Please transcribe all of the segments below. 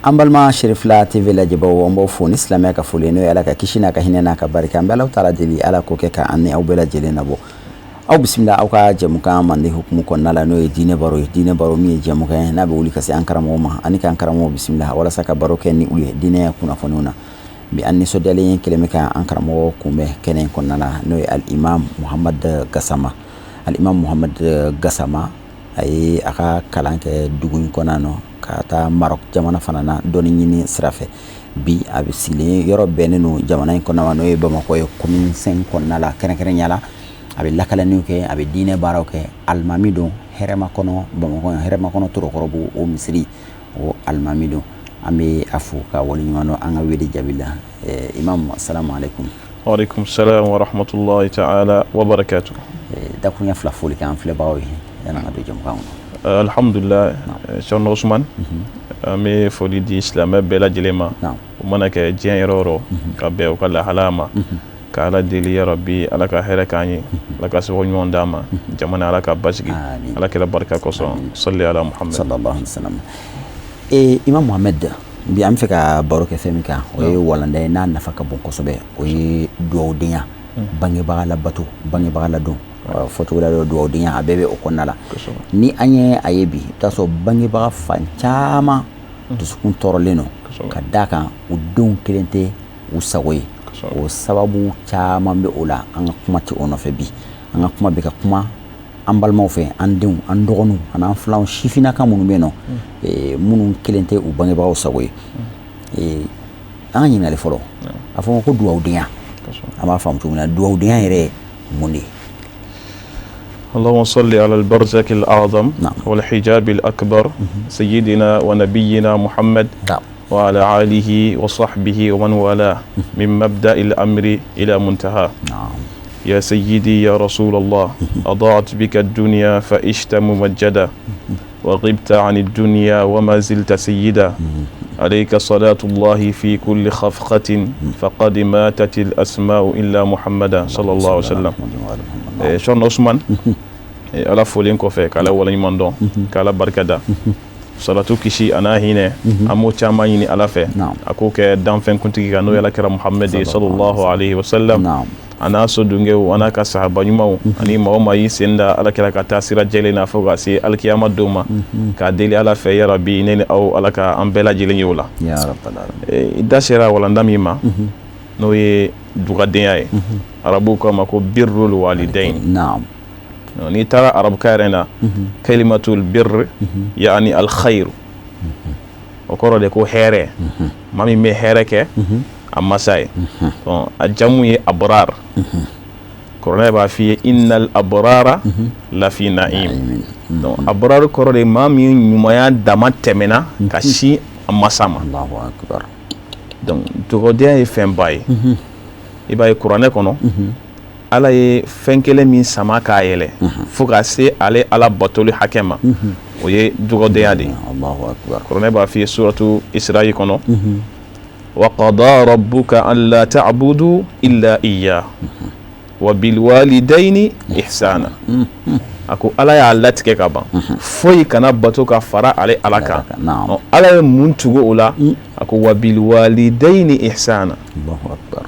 Ambalma Sherifla TV la jabaw ambo fo ni islamia ka fole no ala ka kishina ka hinena ka barika ambala taala deli ala ko ke ka anni aw bela jelena bo aw bismillah aw ka jamuka mande hukumu ko nala no dine baro mi jamuka na be wuli kasi ankara mo ma ani ka ankara mo bismillah wala saka baro ken ni uli dine ya kuna fonuna bi anni so dale yen keleme ka ankara mo kumbe kenen ko nala no al imam Muhammad Gassama ay aka kalanke dugun konano kata Maroc jamana fanana doni nyini sirafe bi abisile yoro benenu jamana ko nawano e Bamako e commune 5 konala kene nyala abi lakala niuke abi dine baroke almamido herema kono Bamako herema kono toro korobu o misri o almamido ambe afuka wali nyano anga wedi jabila imam assalamu alaikum wa alaikum salam wa rahmatullahi ta'ala wa barakatuh dakunya flafuli kan flebawi yana do jom kawo alhamdulillah Cheikh Ousmane me foli di islam bela jelema mana ke jien roro ka be o kala halama ka ala deli ya rabbi ala ka hera kani ala ka so nyon dama jamana ala ka basigi ala ke la baraka ko so salli ala muhammad sallallahu alaihi wasallam imam muhammad bi am feka baraka femika o walanda na nafaka bon ko sobe o do dinya bangi bagala batu bangi bagala do foto wala do dinya abebe o konala ni anye ayebi taso bangi baga fancama to sukun toroleno kadaka udun kelente usagoy o sababu chama be ola anga kuma ti ono fe bi anga kuma be ka kuma ambalma fe andun andogonu ana flaw shifina kamunu beno munun kelente u bangi baga usagoy anga nyina le folo afo ko duwa dinya ama fam tumina duwa dinya yere mundi اللهم صل على البرزخ الأعظم والحجاب الأكبر سيدنا ونبينا محمد وعلى آله وصحبه ومن والاه من مبدأ الأمر إلى منتهى يا سيدي يا رسول الله أضاعت بك الدنيا فعشت ممجدا وغبت عن الدنيا وما زلت سيدا عليك صلاة الله في كل خفقة فقد ماتت الأسماء إلا محمدا صلى الله عليه وسلم شون عثمان ala folin ko fe kala wala nyimando kala barkada salatu kishi ana hine amo chama yini ala fe ako ke dan fen kuntigi ga no yala kira muhammad sallallahu alaihi wasallam ana so dunge wana ka sahaba nyumaw ani mawma yi senda ala kira ka tasira jele na foga si alkiyama duma ka deli ala fe ya rabbi nene aw ala ka ambela jele yola ya rabbal alamin idashira wala ndamima no ye dugadenya arabu ko mako birrul walidain ni tara arab karena kalimatul birr yani al khair o koro de ko here mami me here ke amasay bon ajamu ye abrar korona ba fi innal abrara la fi na'im donc abrar koro de mami nyumaya damatemena kashi amasama Allahu akbar donc to de fembay ibay korona kono ala ye fenkele min sama ka yele fo ka se ale ala batoli hakema o ye dugodeya de Allahu akbar korone ba fi suratu Isra'i kono wa qada rabbuka an la ta'budu illa iyyah wa bil walidayni ihsana ako ala ya latike ka ban foyi kana bato ka fara ale alaka ala ye muntugo ola ako wa bil walidayni ihsana Allahu akbar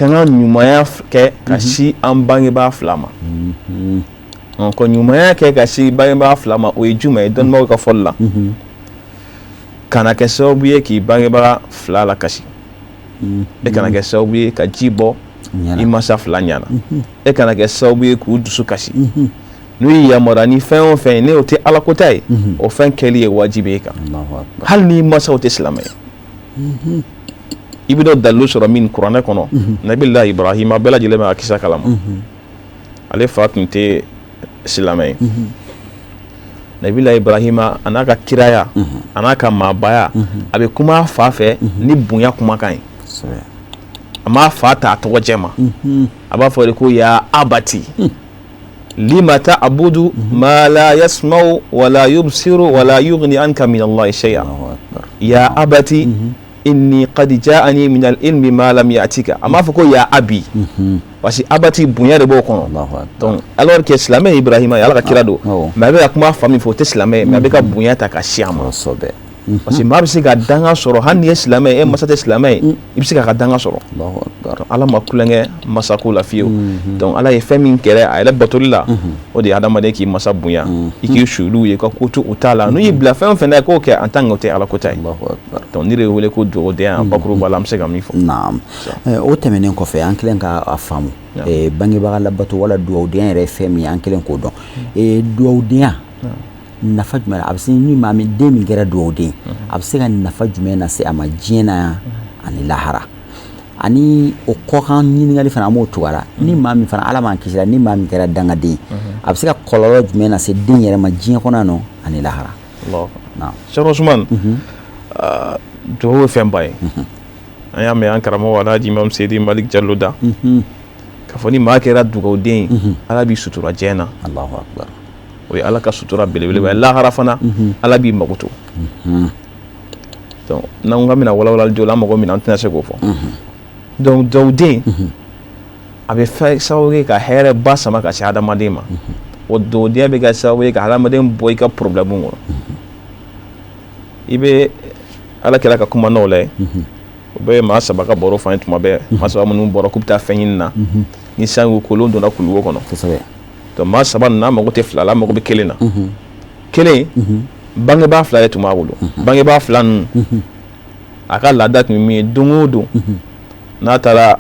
kana nyumaya ke kashi ambange ba flama ko nyumaya ke kashi bange ba flama o ejuma don mo ka folla kana ke sobuye ki bange ba flala kashi e kana ke sobuye ka jibo imasa flanyana e kana ke sobuye ku dusu kashi no ya morani fen fen ne o te ala kotai o fen keli e wajibe ka Allahu akbar hal ni masa o te islamay ibido dallu sura min qur'ana kono nabillahi ibrahim abela jilema akisa kalam ale fatunte islamay nabillahi ibrahim anaka kiraya anaka mabaya abe kuma fafe ni bunya kuma kan ama fata to wajema aba fori ko ya abati lima ta'budu ma la yasma'u wa la yubsiru wa la yughni anka min allahi shay'a ya abati inni qad ja'ani min al-ilmi ma lam ya'tika ama fako ya abi wasi abati bunya de boko donc alors que islamé ibrahima ya la kira do ma be kuma fami fo te islamé ma be ka bunya ta ka shiama sobe parce que maa bɛ se ka danga sɔrɔ hali ni ye silamɛ ye masa tɛ silamɛ ye i bɛ se k'a ka danga sɔrɔ ala ma kulonkɛ masako la fiyewu donc ala ye fɛn min kɛra a yɛrɛ batoli la o de ye adamaden k'i masa bonya i k'i suyulu ye ka ko to u t'a la n'u y'i bila fɛn o fɛn na k'o kɛ en tant que o tɛ ala ko ta ye donc ni de ye wele ko duwawudenya bakuruba la an bɛ se ka min fɔ naam o tɛmɛnen kɔfɛ an kɛlen k'a faamu bangebaga labato wala duwawudenya yɛrɛ ye fɛn min ye an kɛlen k'o dɔn duwawudenya nafa jumɛn a bɛ se ni maa min den min kɛra duwawuden a bɛ se ka nafa jumɛn lase a ma diɲɛ na yan ani lahara ani o kɔkan ɲininkali fana an b'o cogoya la ni maa min fana ala m'an kisi la ni maa min kɛra dangaden a bɛ se ka kɔlɔlɔ jumɛn lase den yɛrɛ ma diɲɛ kɔnɔ yan ani lahara Cheikh Ousmane duwawu ye fɛnba ye an y'a mɛn an karamɔgɔ Alhaji Imam Seydi Malik Jalo da k'a fɔ ni maa kɛra dugawuden ye ala b'i sutura diɲɛ na Allahu akbar o ye ala ka sutura belebeleba ye lahara fana ala b'i mago to donc n'an ko bɛna walawalali jɔ la an mago min na an tɛna se k'o fɔ donc duwawuden a bɛ fɛn sababu ye ka hɛrɛ ba sama ka se adamaden ma o duwawudenya bɛ kɛ sababu ye ka adamaden bɔ i ka problème kɔnɔ i bɛ ala kɛra ka kuma n'o la ye o bɛ maa saba ka baro f'an ye tuma bɛɛ maa saba minnu bɔra k'u bɛ taa fɛn ɲini na ni sango kolon donna kuluwo kɔnɔ donc maa saba ninnu an mago tɛ fila la an mago bɛ kelen na kelen bangebaa fila de tun b'a bolo bangebaa fila ninnu a ka laada tun ye min ye don o don n'a taara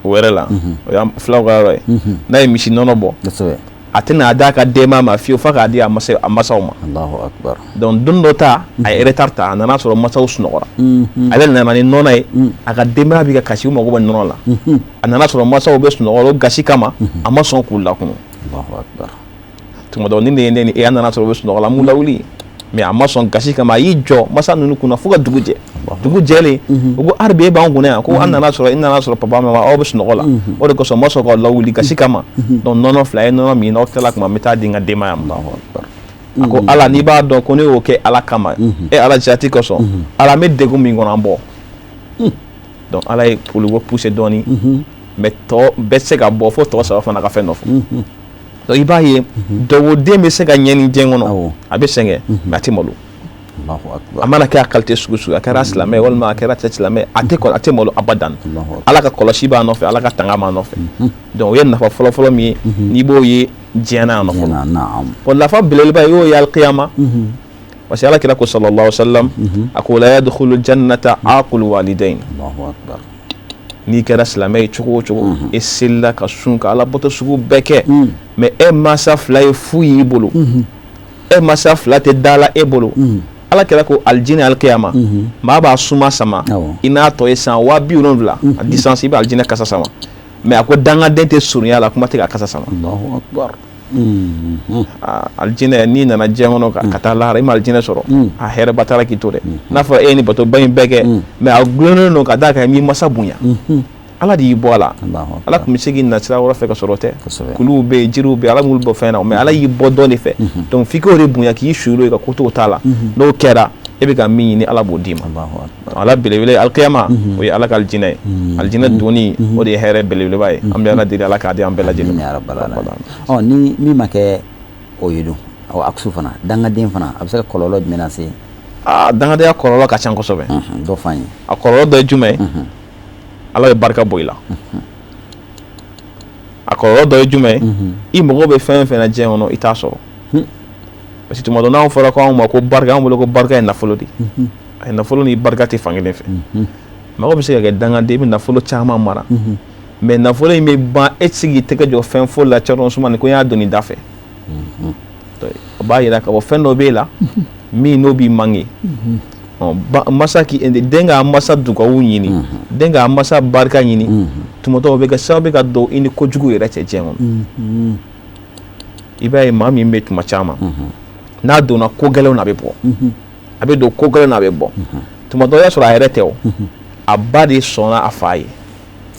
o wɛrɛ la o y'an filaw ka yɔrɔ ye n'a ye misi nɔnɔ bɔ a tɛna a d'a ka denba ma fiyewu f'a k'a di a masaw ma donc don dɔ ta a ye retard ta a nana sɔrɔ masaw sunɔgɔra ale nana ni nɔnɔ ye a ka denbaya bɛ ka kasi u mago bɛ nɔnɔ la a nana sɔrɔ masaw bɛ sunɔgɔ o gasi kama a ma sɔn k'u lakunu tuma dɔ ni ne ye ne ni e an nana sɔrɔ u bɛ sunɔgɔ la an b'u lawuli mais a ma sɔn gasi kama a y'i jɔ masa ninnu kunna fo ka dugu jɛ dugu jɛlen u ko hali bi e b'an kunna yan ko an nana sɔrɔ i nana sɔrɔ papa mama aw bɛ sunɔgɔ la o de kosɔn ma sɔn k'aw lawuli gasi kama donc nɔnɔ fila ye nɔnɔ min n'aw tilala kuma n bɛ taa di n ka denbaya ma a ko ala n'i b'a dɔn ko ne y'o kɛ ala kama e ala jati kosɔn ala n bɛ degun min kɔnɔ an bɔ donc ala ye olu poussé dɔɔni mais tɔ bɛɛ tɛ se ka bɔ fo tɔ saba fana ka fɛn nɔfɛ donc i b'a ye duwawuden bɛ se ka ɲɛ ni diɲɛ kɔnɔ a bɛ sɛgɛn mais a tɛ malo a mana kɛ a qualité sugu sugu a kɛra silamɛ walima a kɛra cɛ silamɛ a tɛ malo abadan ala ka kɔlɔsi b'a nɔfɛ ala ka tanga b'a nɔfɛ donc o ye nafa fɔlɔ-fɔlɔ min ye n'i b'o ye diɲɛ na yan nɔ fɔlɔ bon nafa belebeleba y'o ye alikiyama parce que ala kira ko sallallahu alaihi wa sallam a ko la yadkhulu jannata aqul walidain n'i kɛra silamɛ ye cogo o cogo e selila ka sun ka ala bato sugu bɛɛ kɛ mais e masa fila ye fu y'i bolo e masa fila tɛ dala e bolo ala kɛra ko alijinɛ alikiyama maa b'a suma sama i n'a tɔ ye san 70,000 a distance i bɛ alijinɛ kasa sama mais a ko dangaden tɛ surunya la kuma tɛ ka kasa sama alijinɛ n'i nana diɲɛ kɔnɔ ka taa lahara i ma alijinɛ sɔrɔ a hɛrɛba t'a la k'i to dɛ n'a fɔra e ye nin bato ba in bɛɛ kɛ mais a gulonnen don ka d'a kan i m'i masa bonya ala de y'i bɔ a la ala tun bɛ se k'i nasira wɛrɛ fɛ ka sɔrɔ tɛ kuluw bɛ yen jiriw bɛ yen ala m'olu bɔ fɛn na mais ala y'i bɔ dɔ de fɛ donc f'i k'o de bonya k'i suyolo ye ka ko t'o t'a la n'o kɛra e bɛ ka min ɲini ala b'o d'i ma ala belebele alikiyama o ye ala ka alijinɛ ye alijinɛ donni o de ye hɛrɛ belebeleba ye an bɛ ala deli ala k'a di an bɛɛ lajɛlen ma ni min ma kɛ o ye dun a kusu fana dangaden fana a bɛ se ka kɔlɔlɔ jumɛn lase dangadenya kɔlɔlɔ ka ca kosɛbɛ dɔ f'an ye a kɔlɔlɔ dɔ ye jumɛn ye ala bɛ barika bɔ i la a kɔlɔlɔ dɔ ye jumɛn ye i mago bɛ fɛn fɛn na diɲɛ kɔnɔ i t'a sɔrɔ parce que tuma dɔ n'anw fɔra ko anw ma ko barika anw bolo ko barika ye nafolo de ye nafolo ni barika tɛ fankelen fɛ mɔgɔ bɛ se ka kɛ dangaden i bɛ nafolo caman mara mais nafolo in bɛ ban e tɛ se k'i tɛgɛ jɔ fɛn foyi la cɛrɔn suma ni ko n y'a donni da fɛ o b'a yira k'a fɔ fɛn dɔ b'e la min n'o b'i manqué masa den k'a masa dugawu ɲini den k'a masa barika ɲini tuma dɔw bɛ kɛ sababu ka don i ni kojugu yɛrɛ cɛ diɲɛ kɔnɔ i b'a ye maa min bɛ tuma caman n'a donna ko gɛlɛnw na a bɛ bɔ a bɛ don ko gɛlɛnw na a bɛ bɔ tuma dɔw y'a sɔrɔ a yɛrɛ tɛ o a ba de sɔnna a fa ye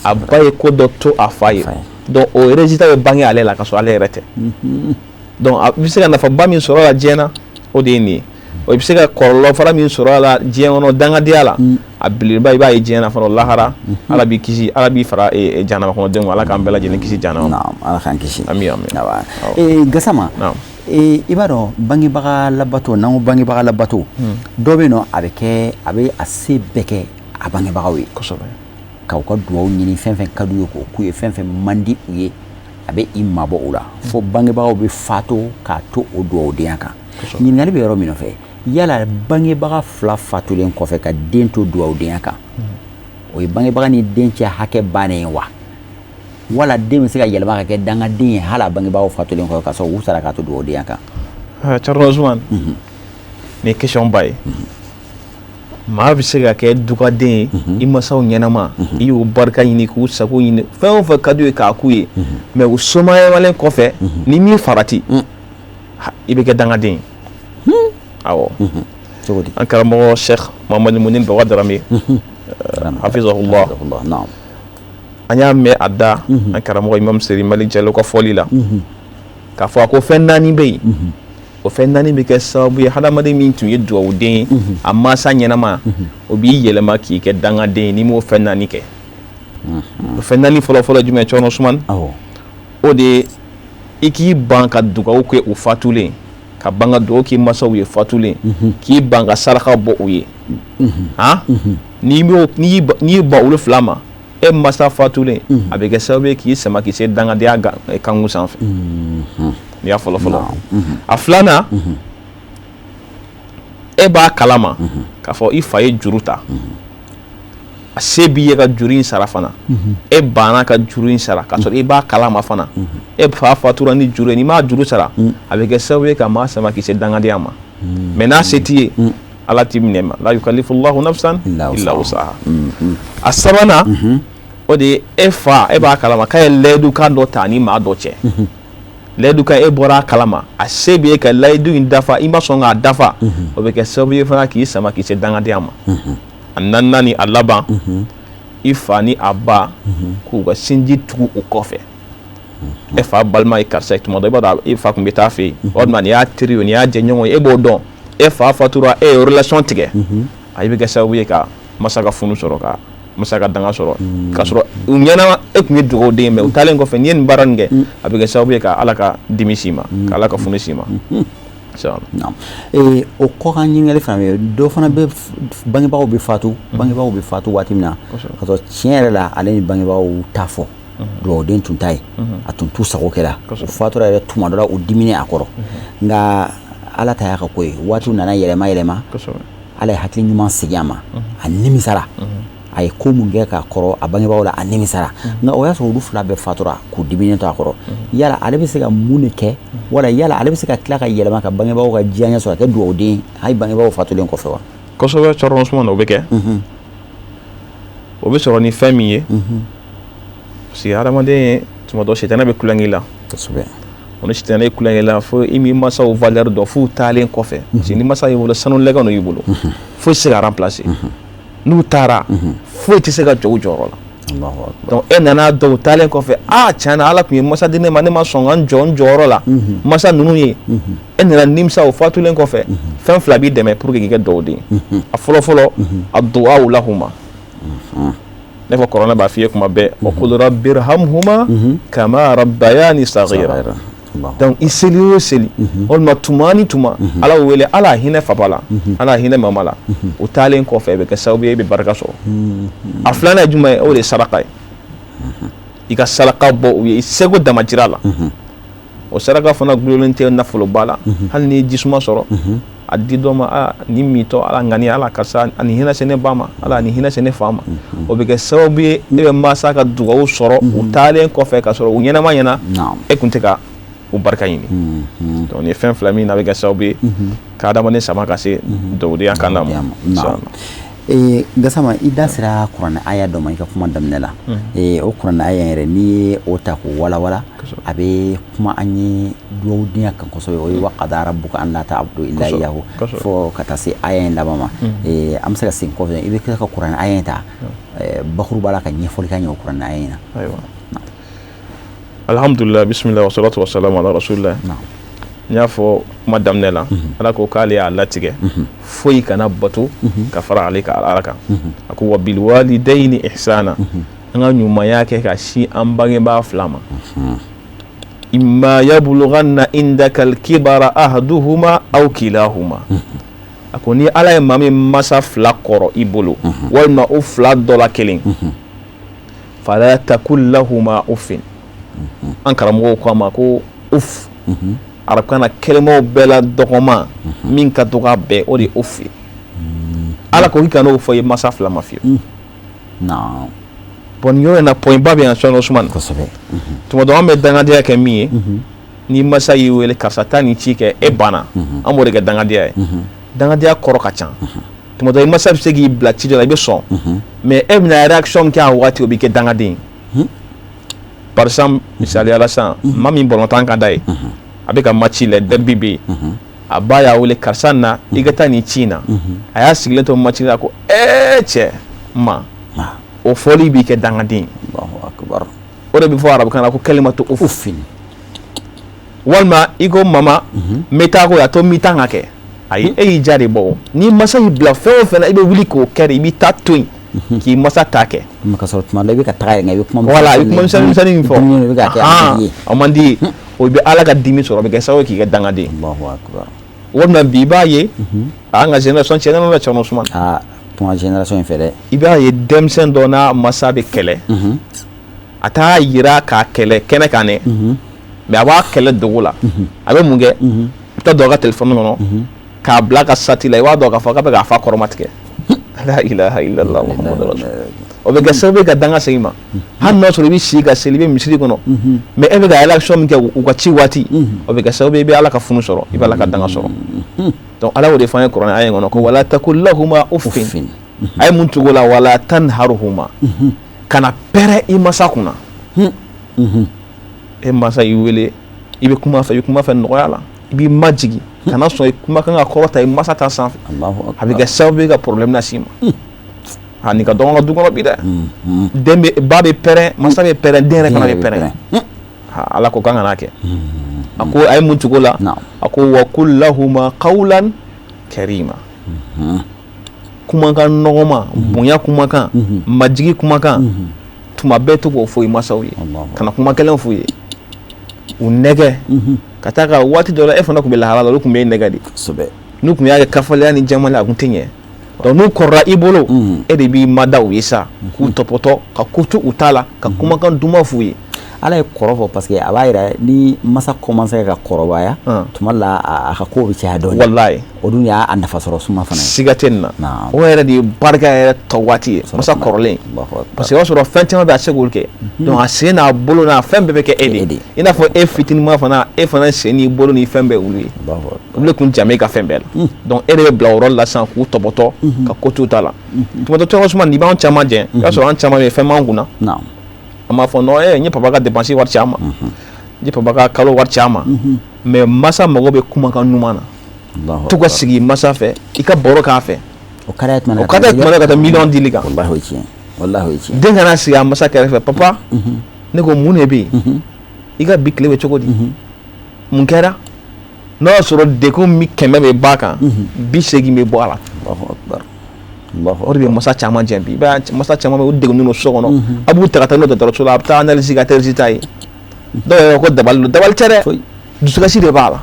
a ba ye ko dɔ to a fa ye donc o résultat bɛ bange ale la ka sɔrɔ ale yɛrɛ tɛ donc a bɛ se ka nafaba min sɔrɔ a la diɲɛ na o de ye nin ye o bɛ se ka kɔlɔlɔ fara min sɔrɔ a la diɲɛ kɔnɔ dangadenya la a belebeleba i b'a ye diɲɛ na fana lahara ala b'i kisi ala b'i fara jahanama kɔnɔdenw ala k'an bɛɛ lajɛlen kisi jahanama ala k'an kisi ami Gassama i b'a dɔn bangebaga labato n'an ko bangebaga labato dɔ bɛ yen nɔ a bɛ a se bɛɛ kɛ a bangebagaw ye k'aw ka dugawu ɲini fɛn fɛn ka d'u ye k'o k'u ye fɛn fɛn man di u ye a bɛ i mabɔ o la fo bangebagaw bɛ fato k'a to o dugawudenya kan ɲininkali bɛ yɔrɔ min nɔfɛ yala bangebaga fila fatulen kɔfɛ ka den to dugawudenya kan o ye bangebaga ni den cɛ hakɛ bannen ye wa wala den bɛ se ka yɛlɛma ka kɛ dangaden ye hali a bangebagaw fatulen kɔfɛ ka sɔrɔ u sara k'a to dugawudenya kan. Thierno Ousmane ni question ba ye maa bɛ se ka kɛ dugaden ye i masaw ɲɛnama i y'u barika ɲini k'u sago ɲini fɛn o fɛn ka d'u ye k'a k'u ye mais u somayalen kɔfɛ ni min farati i bɛ kɛ dangaden ye awɔ an karamɔgɔ Sheikh Mahamadu Munir Bawa Darame hafizahullah an y'a mɛn a da an karamɔgɔ Imam Seri Malik Jalo ka fɔli la k'a fɔ a ko fɛn naani bɛ yen o fɛn naani bɛ kɛ sababu ye hadamaden min tun ye dugawuden ye a mansa ɲɛnama o b'i yɛlɛma k'i kɛ dangaden ye n'i m'o fɛn naani kɛ o fɛn naani fɔlɔ-fɔlɔ jumɛn ye Thierno Ousmane o de ye i k'i ban ka dugawu kɛ u fatulen ka ban ka dugawu k'i masaw ye fatulen k'i ban ka saraka bɔ u ye n'i ban olu fila ma e masa fatulen a bɛ kɛ sababu ye k'i sama k'i se dangadenya kanku sanfɛ ni y'a fɔlɔ-fɔlɔ a filanan e b'a kalama k'a fɔ i fa ye juru ta a se b'i ye ka juru in sara fana e banna ka juru in sara k'a sɔrɔ i b'a kalama fana e fa fatura ni juru ye n'i m'a juru sara a bɛ kɛ sababu ye ka maa sama k'i se dangadenya ma mais n'a se t'i ye ala t'i minɛ ma la yukallifullahu nafsan illa wusaha a sabanan o de ye e fa e b'a kalama k'a ye layidukan dɔ ta ni maa dɔ cɛ layidukan e bɔra a kalama a se b'i ye ka layidu in dafa i ma sɔn k'a dafa o bɛ kɛ sababu ye fana k'i sama k'i se dangadenya ma a naaninan ni a laban i fa ni a ba k'u ka sinji tugu o kɔfɛ e fa balima ye karisa ye tuma dɔ i b'a dɔn e fa tun bɛ taa fɛ yen walima nin y'a teri ye nin y'a jɛɲɔgɔn ye e b'o dɔn e fa fatura e ye relation tigɛ a bɛ kɛ sababu ye ka masa ka funu sɔrɔ ka masa ka danga sɔrɔ k'a sɔrɔ u ɲɛna e tun ye dugawuden ye mais u taalen kɔfɛ n'i ye nin baara nin kɛ a bɛ kɛ sababu ye ka ala ka dimi s'i ma ka ala ka funu s'i ma. o kɔkan ɲininkali fana bɛ dɔ fana bɛ bangebagaw bɛ fatu waati min na ka sɔrɔ tiɲɛ yɛrɛ la ale ni bangebagaw t'a fɔ dugawuden tun ta ye a tun t'u sago kɛra o fatura yɛrɛ tuma dɔ la u diminen a kɔrɔ nka ala ta y'a ka ko ye waatiw nana yɛlɛma ala ye hakili ɲuman segin a ma a nimisara a ye ko mun kɛ k'a kɔrɔ a bangebagaw la a nimisara nka o y'a sɔrɔ olu fila bɛɛ fatura k'u diminen to a kɔrɔ yala ale bɛ se ka mun de kɛ wala yala ale bɛ se ka tila ka yɛlɛma ka bangebagaw ka diyaɲɛ sɔrɔ a kɛ dugawuden hali bangebagaw fatulen kɔfɛ wa. kosɛbɛ Thierno Ousmane o bɛ kɛ o bɛ sɔrɔ ni fɛn min ye parce que hadamaden tuma dɔ sitanɛ bɛ kulonkɛ la kosɛbɛ o ni sitanɛ kulonkɛ la fo i m'i masaw valeur dɔn f'u taalen kɔfɛ parce que ni masa y'i bolo sanu lɛgɛw y'i bolo foyi tɛ se ka remplacer n'u taara foyi tɛ se ka jɔ u jɔyɔrɔ la donc e nana dɔn u taalen kɔfɛ tiɲɛ na ala tun ye masa di ne ma ne ma sɔn ka n jɔ n jɔyɔrɔ la masa ninnu ye e nana nimisa o fatulen kɔfɛ fɛn fila b'i dɛmɛ pour que k'i kɛ dugawuden a fɔlɔ-fɔlɔ a duwawu lahuma ne fɔ kɔrɔnɛ b'a f'i ye kuma bɛɛ wa qul rabbi irhamhuma kama rabbayani saghira donc i seli o seli walima tuma ni tuma ala y'o wele ala hinɛ faba la ala hinɛ mama la o taalen kɔfɛ bɛ kɛ sababu ye i bɛ barika sɔrɔ a filanan ye jumɛn ye o de ye saraka ye i ka saraka bɔ u ye i seko damajira la o saraka fana gulolen tɛ nafoloba la hali n'i ye jisuma sɔrɔ a di dɔ ma ni mitɔ ala ŋani ala karisa ani hinɛ se ne ba ma ala ani hinɛ se ne fa ma o bɛ kɛ sababu ye e bɛ masa ka dugawu sɔrɔ u taalen kɔfɛ ka sɔrɔ u ɲɛnama ɲɛna e kun tɛ ka u barika ɲini donc ni fɛn fila min na bɛ kɛ sababu ye ka adamaden sama ka se dugawudenya kan na ma. Gasama i da sera kuranɛ aya dɔ ma i ka kuma daminɛ la o kuranɛ aya yɛrɛ n'i ye o ta k'o walawala a bɛ kuma an ye dugawudenya kan kosɛbɛ o ye wa qada rabbuka an la ta'budu illa iyyahu fo ka taa se aya in laban ma an bɛ se ka segin kɔfɛ i bɛ kila ka kuranɛ aya in ta bakuruba la ka ɲɛfɔli k'a ɲɛ o kuranɛ aya in na. Alhamdulillah bismillah wa salatu wa salam ala rasulillah n y'a fɔ kuma daminɛ la ala ko k'ale y'a latigɛ foyi kana bato ka fara ale ka ala kan a ko wa bil walidayni ihsana an ka ɲumanya kɛ ka sin an bangebaa fila ma imma yablughanna indaka al-kibara ahaduhuma aw kilahuma ako ni ala ye mami masa fila kɔrɔ i bolo walima o fila dɔ la kelen fala takul lahuma uffin an karamɔgɔw ko a ma ko uff arabukan na kɛlɛmaw bɛɛ la dɔgɔma min ka dɔgɔ a bɛɛ o de ye uff ye ala ko k'i kan'o fɔ i masa fila ma fiyewu bon nin yɔrɔ in na point ba bɛ yan sɔɔni Usumani tuma dɔ an bɛ dangadenya kɛ min ye ni masa y'i wele karisa taa ni ci kɛ e banna an b'o de kɛ dangadenya ye dangadenya kɔrɔ ka ca tuma dɔ i masa bɛ se k'i bila ci dɔ la i bɛ sɔn mais e bɛna réaction min kɛ a waati o bɛ kɛ dangaden ye par exemple misaliya la sisan maa min bɔlɔntan ka d'a ye a bɛ ka match la derby bɛ yen a ba y'a wele karisa na i ka taa nin ci in na a y'a sigilen to match la ko cɛ ma o fɔli b'i kɛ dangaden o de bɛ fɔ arabukan na ko kalimatu uffin walima i ko mama n bɛ taa ko a to n bɛ taa ka kɛ ayi e y'i ja de bɔ ni masa y'i bila fɛn o fɛn na i bɛ wuli k'o kɛ de i bɛ taa to yen k'i masa ta kɛ ka sɔrɔ tuma la i bɛ ka taga yen nka i bɛ kuma voilà i bɛ kuma misɛnnin min fɔ o man di ye o bɛ ala ka dimi sɔrɔ o bɛ kɛ sababu ye k'i kɛ dangaden walima bi i b'a ye an ka génération tiɲɛ na cɛn Usumani kuma génération in fɛ dɛ i b'a ye denmisɛn dɔ n'a masa bɛ kɛlɛ a t'a yira k'a kɛlɛ kɛnɛ kan dɛ mais a b'a kɛlɛ dogo la a bɛ mun kɛ i bɛ taa don a ka téléphone kɔnɔ k'a bila ka sati la i b'a dɔn k'a fɔ k'a bɛ k'a fa kɔrɔmatigɛ la ilaha illallah muhammadu rasulullah o bɛ kɛ sababu ye ka danga segin ma hali n'a sɔrɔ i bɛ si ka seli i bɛ misiri kɔnɔ mais e bɛ ka élection min kɛ u ka ci waati o bɛ kɛ sababu ye i bɛ ala ka funu sɔrɔ i bɛ ala ka danga sɔrɔ donc ala y'o de fɔ an ye kuranɛ aya in kɔnɔ ko wala takul lahuma uffin a ye mun cogo la wala tanharhuma kana pɛrɛ i masa kunna e masa y'i wele i bɛ kuma fɛ nɔgɔya la i b'i majigi kana sɔn i kuma kan ka kɔrɔta i masa ta sanfɛ a bɛ kɛ sababu ye ka problème lase i ma nin ka dɔgɔ ka du kɔnɔ bi dɛ den bɛ ba bɛ pɛrɛn masa bɛ pɛrɛn den yɛrɛ fana bɛ pɛrɛn ala ko k'an kana kɛ a ko a ye mun cogo la a ko wa qul lahuma qawlan karima kumakan nɔgɔma bonya kumakan majigi kumakan tuma bɛɛ to k'o fɔ i masaw ye kana kuma gɛlɛn f'u ye u nɛgɛ ka taa ka waati dɔ la e fana tun bɛ lahala la olu tun bɛ e nɛgɛ de n'u tun y'a kɛ kafaleya ni jamali a tun tɛ ɲɛ donc n'u kɔrɔla i bolo e de b'i mada u ye sa k'u tɔpɔtɔ ka ko to u ta la ka kumakan duman f'u ye ala ye kɔrɔ fɔ parce que a b'a yira ni masa commencé ka kɔrɔbaya tuma la a ka ko bɛ caya dɔɔnin wallahi o dun y'a nafa sɔrɔ suma fana ye siga tɛ nin na o yɛrɛ de ye barika yɛrɛ tɔ waati ye masa kɔrɔlen parce que o b'a sɔrɔ fɛn caman bɛ a se k'olu kɛ donc a sen n'a bolo n'a fɛn bɛɛ bɛ kɛ e de i n'a fɔ e fitininma fana e fana sen n'i bolo ni fɛn bɛɛ olu ye olu de tun jamɛ i ka fɛn bɛɛ la donc e de bɛ bila o yɔrɔ la sisan k'u tɔbɔtɔ ka ko to ta la tuma dɔ tɔgɔ suma nin b'an caman jɛn i b'a sɔrɔ an caman bɛ fɛn m'an kunna a m'a fɔ non n ye papa ka dépense wari ci a ma n ye papa ka kalo wari ci a ma mais masa mago bɛ kumakan ɲuman na to ka sigi masa fɛ i ka baro k'a fɛ o ka d'a ye tuma na ka taa miliyɔn dili kan wallahi o ye tiɲɛ wallahi o ye tiɲɛ den kana sigi a masa kɛrɛfɛ papa ne ko mun de bɛ yen i ka bi tile bɛ cogo di mun kɛra n'o y'a sɔrɔ degun min 100 bɛ ba kan 80 bɛ bɔ a la o de bɛ masa caman jɛn bi i b'a ye masa caman bɛ o degunnen don so kɔnɔ a b'u ta ka taa n'o dɔgɔtɔrɔso la a bɛ taa analyse ka résultat ye dɔw yɛrɛ ko dabali don dabali tɛ dɛ dusukasi de b'a la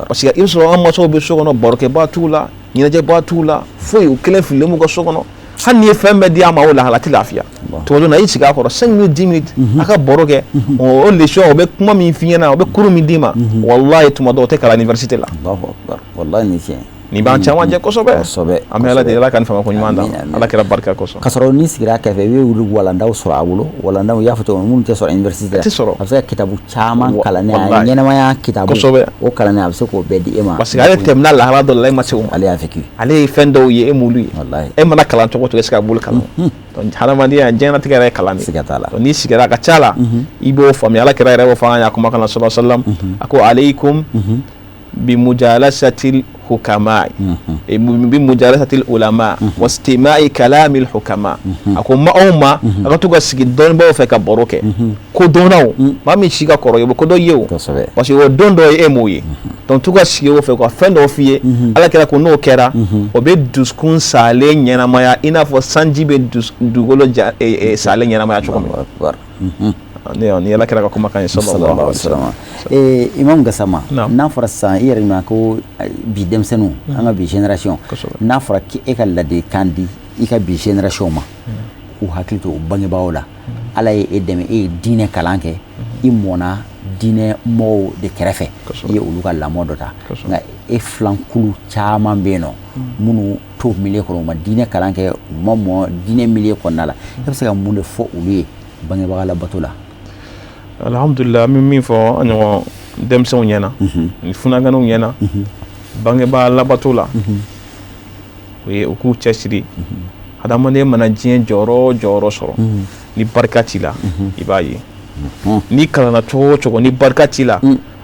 parce que i bɛ sɔrɔ an masaw bɛ so kɔnɔ barokɛba t'u la ɲɛnajɛba t'u la foyi u kelen fililen b'u ka so kɔnɔ hali n'i ye fɛn bɛɛ di a ma o lahala tɛ lafiya tuma dɔ la i sigi a kɔrɔ 5 minutes 10 minutes a ka baro kɛ o leçon o bɛ kuma min f'i ɲɛna o bɛ cours min d'i ma wallahi tuma dɔ o tɛ kalan université la wallahi ni tiɲɛ nin b'an caman jɛ kosɛbɛ an bɛ ala deli ala ka nin faamako ɲuman da ala kɛra barika kosɔn ka sɔrɔ n'i sigira a kɛrɛfɛ i bɛ wuli walandaw sɔrɔ a bolo walandaw i y'a fɔ cogo min minnu tɛ sɔrɔ université la a bɛ se ka kitabu caman kalan a ɲɛnamaya kitabu o kalan a bɛ se k'o bɛɛ di e ma parce que ale tɛmɛna lahala dɔ la e ma se o ma ale y'a vécu ale ye fɛn dɔw ye e m'olu ye e mana kalan cogo o cogo e se ka bolo kalan donc hadamadenya diɲɛlatigɛ yɛrɛ ye kalan de siga t'a la n'i sigira a ka ca la i b'o faamuya ala kɛra yɛrɛ b'o fɔ an y'a kumakan na sallallahu alaihi wasallam a ko alaykum بمجالسة الحكماء بمجالسة العلماء واستماع كلام الحكماء أكو ما أوما أكو تقصي دون بوفة كبروكة كودوناو ما مشي كورو يبو كودو يو بس يو دون دو يموي دون تقصي يو فكوا فندو فيه على كلا كونو كرا وبدوس كون سالين ينامايا إنا فو سانجي بدوس دوغولو سالين ينامايا شكومي ni ala kira ka kuma kan sallallahu alaihi wasallam Imam Gassama n'a fɔra sisan i yɛrɛ ma ko bi denmisɛnninw an ka bi génération n'a fɔra ki e ka ladilikan di i ka bi génération ma u hakili to bangebaaw la ala ye e dɛmɛ e ye diinɛ kalan kɛ i mɔna diinɛ mɔgɔw de kɛrɛfɛ i ye olu ka lamɔ dɔ ta nka e filankulu caman bɛ yen nɔ minnu t'o milieu kɔnɔ u ma diinɛ kalan kɛ u ma mɔ diinɛ milieu kɔnɔna la e bɛ se ka mun de fɔ olu ye bangebaga labato la alhamdulillah an bɛ min fɔ an ɲɔgɔn denmisɛnw ɲɛna ni funaganiw ɲɛna bangebaga labato la o ye u k'u cɛsiri hadamaden mana diɲɛ jɔyɔrɔ o jɔyɔrɔ sɔrɔ ni barika t'i la i b'a ye ni kalanna cogo o cogo ni barika t'i la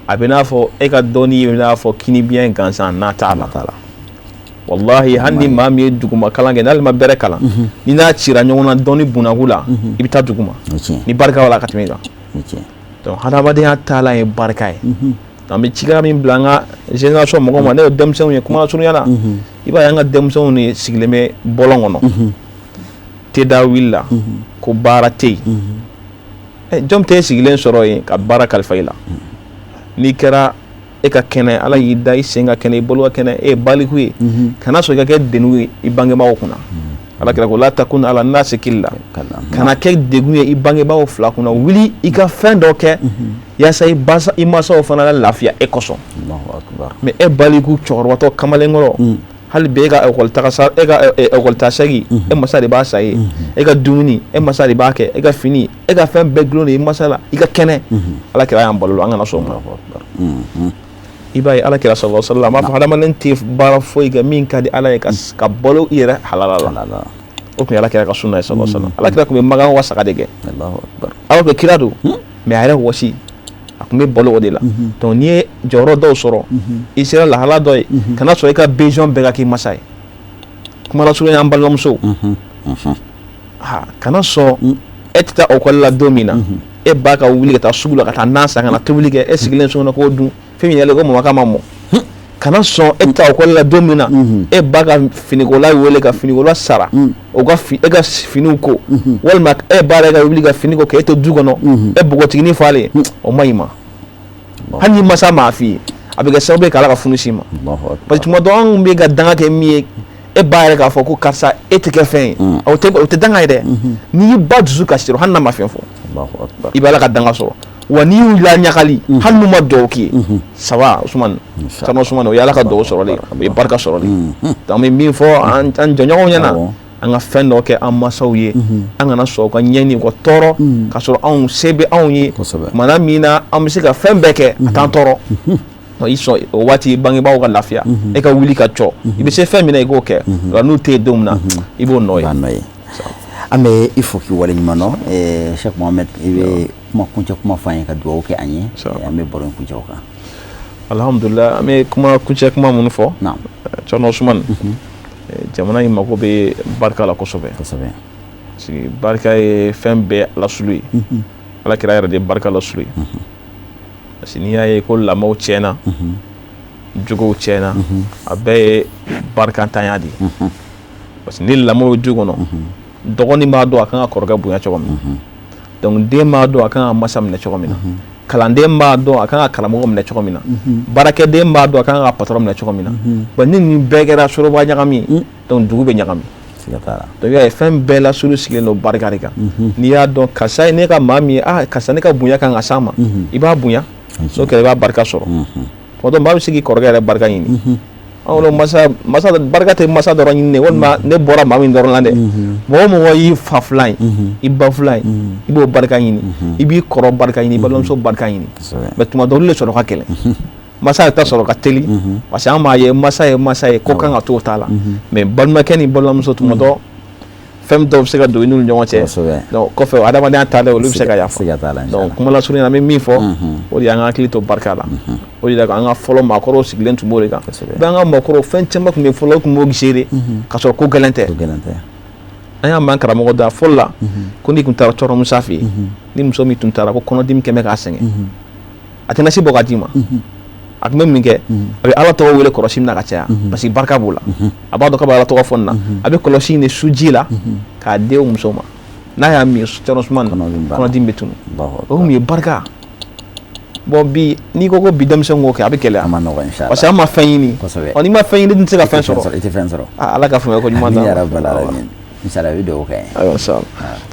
a bɛ n'a fɔ e ka dɔnni ye i n'a fɔ kinibiyɛn gansan n'a t'a la wallahi hali ni maa min ye duguma kalan kɛ n'ale ma bɛrɛ kalan ni n'a cira ɲɔgɔn na dɔnni bunnaku la i bɛ taa duguma ni barika b'a la ka tɛmɛ i kan donc hadamadenya taalan ye barika ye an bɛ cikɛla min bila an ka génération mɔgɔw ma ne ye denmisɛnw ye kuma surunya la i b'a ye an ka denmisɛnw ni sigilen bɛ bɔlɔn kɔnɔ teda wulila ko baara tɛ yen jɔn tɛ sigilen sɔrɔ yen ka baara kalifa i la n'i kɛra e ka kɛnɛ ala y'i da i sen ka kɛnɛ i bolo ka kɛnɛ e ye baliku ye kana sɔn i ka kɛ denu ye i bangebaaw kunna ala kira ko la takun ala nasi killa kana kɛ degun ye i bangebaaw fila kunna wuli i ka fɛn dɔ kɛ yaasa i masaw fana ka lafiya e kosɔn mais e baliku cɛkɔrɔbatɔ kamalenkɔrɔ hali bi e ka ekɔli taasɛgi e masa de b'a sa ye e ka dumuni e masa de b'a kɛ e ka fini e ka fɛn bɛɛ gulon de i masa la i ka kɛnɛ ala kira y'an balo an kana sɔn ma i b'a ye ala kira sallallahu alaihi wasallam a b'a fɔ hadamaden tɛ baara foyi kɛ min ka di ala ye ka balo i yɛrɛ halala la o tun ye ala kira ka sunna ye sallallahu alaihi wasallam ala kira tun bɛ magan wa saga de kɛ ala bɛ kira don mais a yɛrɛ wɔsi a tun bɛ balo o de la donc n'i ye jɔyɔrɔ dɔw sɔrɔ i sera lahala dɔ ye kana sɔrɔ i ka besoin bɛɛ ka k'i masa ye kuma la surunya an balimamusow kana sɔn e tɛ taa ekɔli la don min na e ba ka wuli ka taa sugu la ka taa nan san ka na tobili kɛ e sigilen so kɔnɔ k'o dun fɛn min yɛlɛ ko mama ka ma mɔ kana sɔn e bɛ taa ekɔli la don min na e ba ka finikola wele ka finikola sara o ka e ka finiw ko walima e ba yɛrɛ ka wuli ka fini ko k'e to du kɔnɔ e bogotigini falen o ma ɲi ma hali ni masa m'a f'i ye a bɛ kɛ sababu ye k'ala ka funu si ma parce que tuma dɔ an bɛ ka danga kɛ min ye e ba yɛrɛ k'a fɔ ko karisa e tɛ kɛ fɛn ye o tɛ danga ye dɛ n'i y'i ba dusu kasi hali n'a ma fɛn fɔ i b'a la ka danga sɔrɔ wa n'i y'u la ɲagali hali n'u ma dɔw k'i ye saba Usumani o ye ala ka dɔw sɔrɔli o ye barika sɔrɔli donc an bɛ min fɔ an jɛɲɔgɔnw ɲɛna an ka fɛn dɔ kɛ an masaw ye an kana sɔn u ka ɲɛni u ka tɔɔrɔ k'a sɔrɔ anw se bɛ anw ye tumana min na an bɛ se ka fɛn bɛɛ kɛ a t'an tɔɔrɔ i sɔn o waati bangebaaw ka lafiya e ka wuli ka cɔ i bɛ se fɛn min na i k'o kɛ nka n'u tɛ yen don min na i b'o nɔ ye an bɛ i fo k'i wale ɲuman dɔn Sheikh Mohamed i bɛ kuncɛ kuma fɔ an ye ka dugawu kɛ an ye an bɛ baro in kuncɛ o kan alhamdulillah an bɛ kuncɛ kuma minnu fɔ Cɔrɔnɔ Usumani jamana in mako bɛ barika la kosɛbɛ parce que barika ye fɛn bɛɛ lasulu ye ala kira yɛrɛ de ye barika lasulu ye parce que n'i y'a ye ko lamɔw tiɲɛna jogow tiɲɛna a bɛɛ ye barikantanya de ye parce que ni lamɔ bɛ du kɔnɔ dɔgɔnin b'a dɔn a kan ka kɔrɔkɛ bonya cogo min na donc den b'a dɔn a kan ka masa minɛ cogo min na kalanden b'a dɔn a kan ka karamɔgɔ minɛ cogo min na baarakɛden b'a dɔn a kan ka patron minɛ cogo min na bon ni nin bɛɛ kɛra soroba ɲagami ye donc dugu bɛ ɲagami donc i y'a ye fɛn bɛɛ la sulu sigilen don barika de kan n'i y'a dɔn karisa ye ne ka maa min ye karisa ne ka bonya kan ka s'a ma i b'a bonya n'o kɛra i b'a barika sɔrɔ tuma dɔ maa bɛ se k'i kɔrɔkɛ yɛrɛ barika ɲini masa barika tɛ masa dɔrɔn ɲini walima ne bɔra maa min dɔrɔn la dɛ mɔgɔ o mɔgɔ y'i fa filan ye i ba filan ye i b'o barika ɲini i b'i kɔrɔ barika ɲini i balimamuso barika ɲini mais tuma dɔ olu de sɔrɔ ka gɛlɛn masa yɛrɛ ta sɔrɔ ka teli parce que an b'a ye masa ye ko kan ka to o t'a la mais balimakɛ ni balimamuso tuma dɔ fɛn dɔw bɛ se ka don i n'u ni ɲɔgɔn cɛ donc kɔfɛ adamadenya taalen olu bɛ se ka yafa donc kuma lasurunya an bɛ min fɔ o de y'an ka hakili to barika la o de la an ka fɔlɔ maakɔrɔw sigilen tun b'o de kan bɛɛ an ka maakɔrɔw fɛn caman tun bɛ fɔlɔ u tun b'o gisere k'a sɔrɔ ko gɛlɛn tɛ an y'a mɛn karamɔgɔ da fɔlɔ la ko n'i tun taara Cɔrɔnɔ Musa fɛ yen ni muso min tun taara ko kɔnɔdimi kɛmɛ k'a sɛgɛn a tɛna se bɔ ka d'i ma a tun bɛ min kɛ a bɛ ala tɔgɔ wele kɔlɔsi min na ka caya parce que barika b'o la a b'a dɔn k'a bɛ ala tɔgɔ fɔ nin na a bɛ kɔlɔsi in de su ji la k'a di o muso ma n'a y'a min Cɛrno Usmane kɔnɔdimi bɛ tunu o kun ye barika bon bi n'i ko bi denmisɛnw k'o kɛ a bɛ gɛlɛya parce que an ma fɛn ɲini n'i ma fɛn ɲini i tɛ se ka fɛn sɔrɔ i tɛ fɛn sɔrɔ ala ka fɛn ko ɲuman d'an إن شاء الله بدو كاين أيوة إن شاء الله.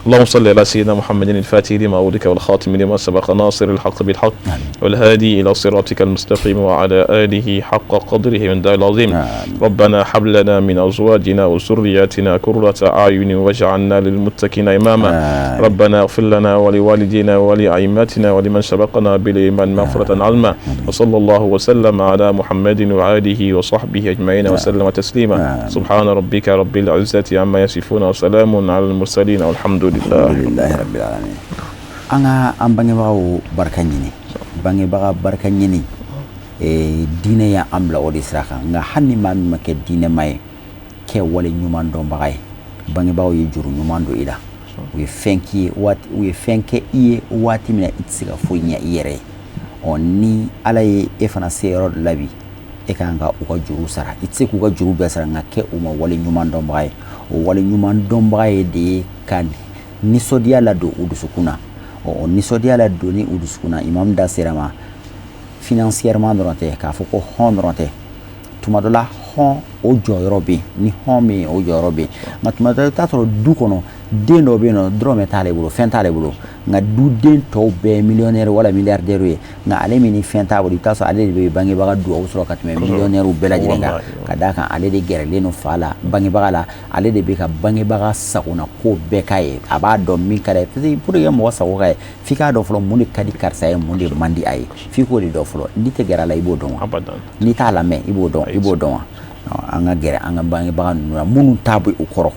اللهم صل على سيدنا محمد الفاتح لما أولك والخاتم لما سبق ناصر الحق بالحق والهادي إلى صراطك المستقيم وعلى آله حق قدره من دار العظيم. ربنا حب لنا من أزواجنا وذرياتنا قرة أعين واجعلنا للمتقين إماما. ربنا اغفر لنا ولوالدينا ولأئمتنا ولمن سبقنا بالإيمان مغفرة عظما. وصلى الله وسلم على محمد وآله وصحبه أجمعين وسلم تسليما. سبحان ربك رب العزة عما يصفون وسلام على المرسلين والحمد لله رب العالمين. أنا بانغباو barka nyini dine ya amla wodi sraka nga hanni ma mi make dine may ke wala nyuman do bagay bangibaaw yi juru nyuman do ida we fenke iye wati mina itsiga funya iyere oni ala e fana sero labi e kanga uga juru sara itsiku uga juru be sara nga ke uma wala nyuman do bagay o wala nyuman do bagay de kan ni sodia la do udusukuna o ni sodia la do ni udusukuna imam da serama financièrement dronté ka fo ko hon dronté tumadola hon o joyrobe ni hon mi o joyrobe ma tumadola tatro du kono deno be no drome tale bulo fentale bulo nga du den to be millionnaire wala milliardaire nga ale mini fenta bulo taso ale be bangi baga du o soro katme millionnaire u bela jirenga kadaka ale de gerle no fala bangi baga la ale de be ka bangi baga sakuna ko be kay aba do mi kare pour ye mo sa ko kay fika do flo mun kadi karsa e mun de mandi ay fiko de do flo ni te gerala ibo don ni ta la me ibo don anga gere anga bangi baga no munu tabu ukoro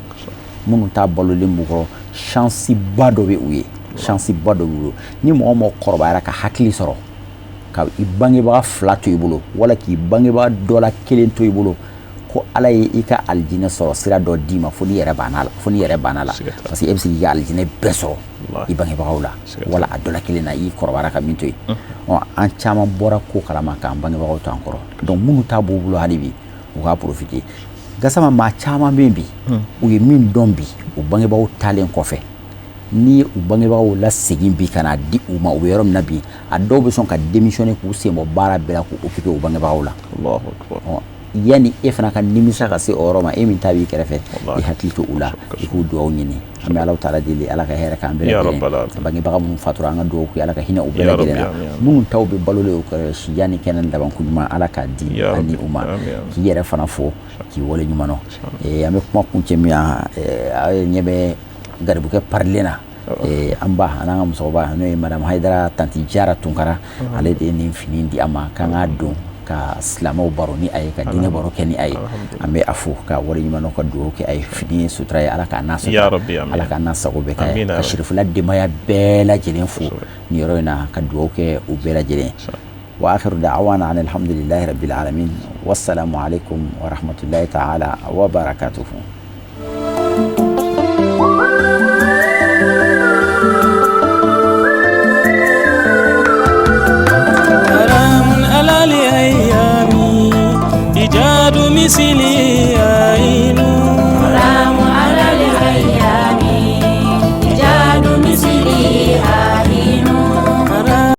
munu ta balo lembu ko chance bado be uye chance bado bulo ni mo korba ka hakli soro ka ibange ba flat ibulo wala ki bange ba dola kelen to ibulo ko ala yi ka aljina soro sira do dima foni yere banala parce que MC ya aljina beso ibange ba wala wala adola kelen na yi korba ka minto yi on an chama bora ko kalama ka bange ba to ankoro donc munu ta bulo halibi o ka profiter gasama ma chama bembi u ye min dombi u bangebaw talen kofe ni u bangebaw la segin bi kana di u ma u yorom nabi a do be son ka démissionner ku semo bara bela ku occuper u bangebaw la Allahu akbar yani e fana kan nimisa ka se oroma e min tabi kerefe e hakilto ula e ku do nyini ami Allah taala dili ala ka hera kan bele bangebaw mun fatura nga do ku ala ka hina u bele bele mun tawbe balole o shi yani kenan daban ku ma ala ka di ani umma ki yere fana fo ki wole nyumano e ame kuma kunche miya nyebe garbuke parlena amba ananga musoba no e madam Haidara tanti jara tunkara ale de ni fini di ama kanga do ka islamo baroni ay ka dine baro keni ay ame afu ka wole nyumano ka do ke ay fini sutra ala ka nasu ya rabbi amin ala ka nasu ko be kay ka shirifu la de maya bela jelen fu ni roina ka do ke u bela jelen وآخر دعوانا عن الحمد لله رب العالمين والسلام عليكم ورحمة الله تعالى وبركاته.